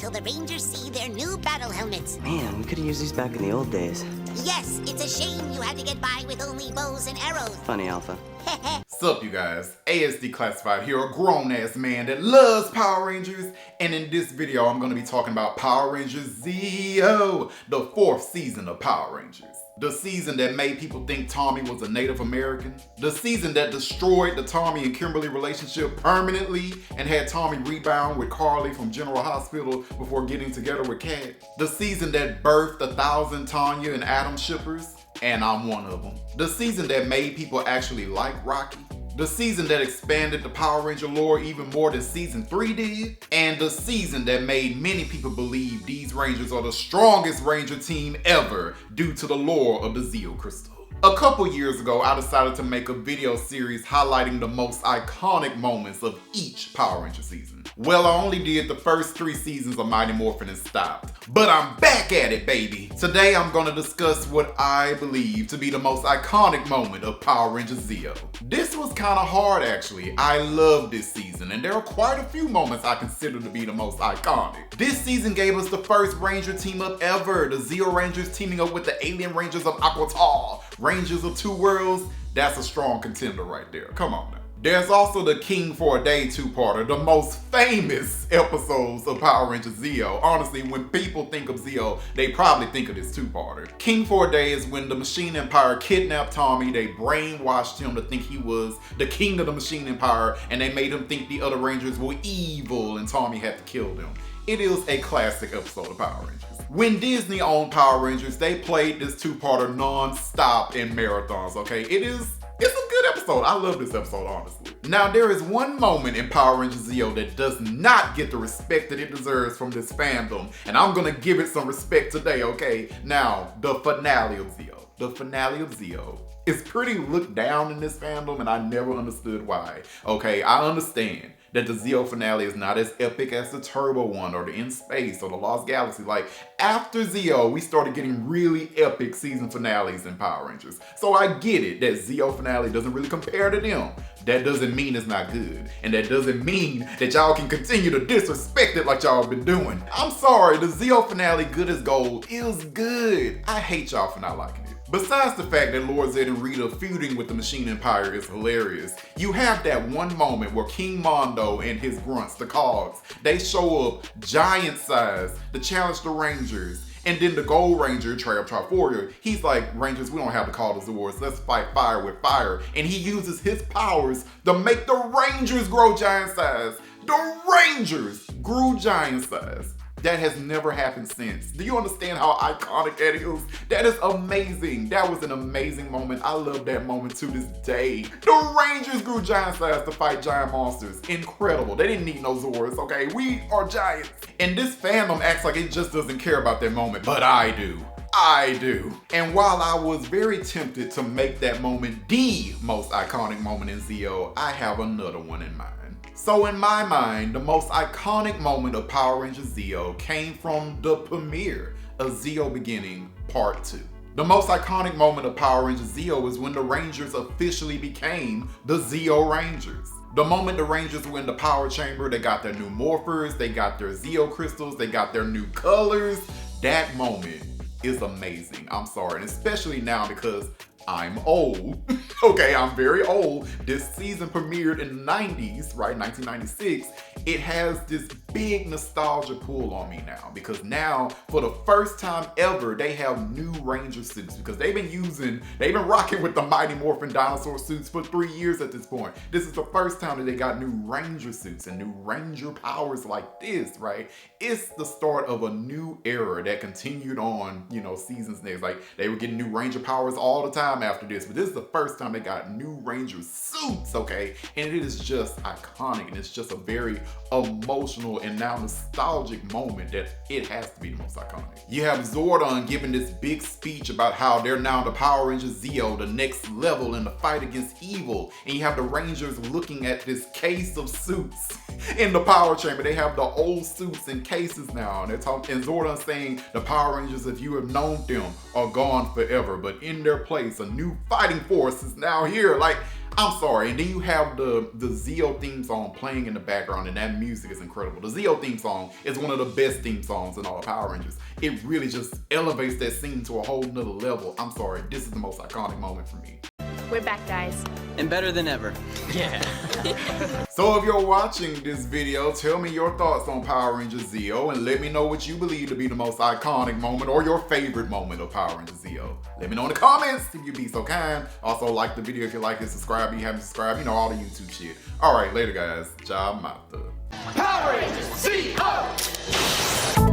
until the Rangers see their new battle helmets. Man, we could have used these back in the old days. Yes, it's a shame you had to get by with only bows and arrows. Funny, Alpha. Sup, you guys? ASD Classified here, a grown-ass man that loves Power Rangers. And in this video, I'm going to be talking about Power Rangers Zeo, the 4th season of Power Rangers. The season that made people think Tommy was a Native American. The season that destroyed the Tommy and Kimberly relationship permanently and had Tommy rebound with Carly from General Hospital before getting together with Kat. The season that birthed 1,000 Tanya and Adam shippers, and I'm one of them. The season that made people actually like Rocky. The season that expanded the Power Ranger lore even more than season 3 did. And the season that made many people believe these Rangers are the strongest Ranger team ever due to the lore of the Zeo crystal. A couple years ago, I decided to make a video series highlighting the most iconic moments of each Power Ranger season. Well, I only did the first 3 seasons of Mighty Morphin and stopped. But I'm back at it, baby! Today I'm gonna discuss what I believe to be the most iconic moment of Power Rangers Zeo. This was kinda hard, actually. I love this season, and there are quite a few moments I consider to be the most iconic. This season gave us the first Ranger team up ever, the Zeo Rangers teaming up with the Alien Rangers of Aquatar. Rangers of Two Worlds, that's a strong contender right there. Come on now. There's also the King for a Day 2-parter, the most famous episodes of Power Rangers Zeo. Honestly, when people think of Zeo, they probably think of this 2-parter. King for a Day is when the Machine Empire kidnapped Tommy, they brainwashed him to think he was the king of the Machine Empire, and they made him think the other Rangers were evil and Tommy had to kill them. It is a classic episode of Power Rangers. When Disney owned Power Rangers, they played this 2-parter non-stop in marathons, okay? It's a good episode. I love this episode, honestly. Now, there is one moment in Power Rangers Zeo that does not get the respect that it deserves from this fandom, and I'm gonna give it some respect today, okay? Now, the finale of Zeo. The finale of Zeo is pretty looked down in this fandom, and I never understood why. Okay, I understand that the Zeo finale is not as epic as the Turbo one or the In Space or the Lost Galaxy. Like, after Zeo, we started getting really epic season finales in Power Rangers. So I get it that Zeo finale doesn't really compare to them. That doesn't mean it's not good. And that doesn't mean that y'all can continue to disrespect it like y'all been doing. I'm sorry, the Zeo finale, Good as Gold, is good. I hate y'all for not liking it. Besides the fact that Lord Zed and Rita feuding with the Machine Empire is hilarious, you have that one moment where King Mondo and his grunts, the Cogs, they show up giant size to challenge the Rangers. And then the Gold Ranger, Triforia, he's like, Rangers, we don't have to call the Zords, let's fight fire with fire. And he uses his powers to make the Rangers grow giant size. The Rangers grew giant size. That has never happened since. Do you understand how iconic that is? That is amazing. That was an amazing moment. I love that moment to this day. The Rangers grew giant size to fight giant monsters. Incredible. They didn't need no Zords, okay? We are giants. And this fandom acts like it just doesn't care about that moment, but I do. I do. And while I was very tempted to make that moment the most iconic moment in Zeo, I have another one in mind. So in my mind, the most iconic moment of Power Rangers Zeo came from the premiere of Zeo Beginning Part 2. The most iconic moment of Power Rangers Zeo is when the Rangers officially became the Zeo Rangers. The moment the Rangers were in the power chamber, they got their new morphers, they got their Zeo crystals, they got their new colors. That moment is amazing. I'm sorry, and especially now because I'm old. Okay, I'm very old. This season premiered in the 90s, right? 1996. It has this big nostalgia pull on me now because now, for the first time ever, they have new Ranger suits because they've been rocking with the Mighty Morphin dinosaur suits for 3 years at this point. This is the first time that they got new Ranger suits and new Ranger powers like this, right? It's the start of a new era that continued on, seasons next. Like, they were getting new Ranger powers all the time after this, but this is the first time they got new Ranger suits, okay? And it is just iconic, and it's just a very emotional and now nostalgic moment that it has to be the most iconic. You have Zordon giving this big speech about how they're now the Power Rangers Zeo, the next level in the fight against evil, and you have the Rangers looking at this case of suits in the power chamber. They have the old suits in cases now, and Zordon saying the Power Rangers, if you have known them, are gone forever, but in their place, a new fighting force is now here. Like, I'm sorry. And then you have the Zeo theme song playing in the background, and that music is incredible. The Zeo theme song is one of the best theme songs in all of Power Rangers. It really just elevates that scene to a whole nother level. I'm sorry, this is the most iconic moment for me. We're back, guys. And better than ever. Yeah. So if you're watching this video, tell me your thoughts on Power Rangers Zeo and let me know what you believe to be the most iconic moment or your favorite moment of Power Rangers Zeo. Let me know in the comments if you'd be so kind. Also like the video if you like it, subscribe if you haven't subscribed, you know, all the YouTube shit. All right, later guys. Ciao, Mata. Power Rangers Zeo!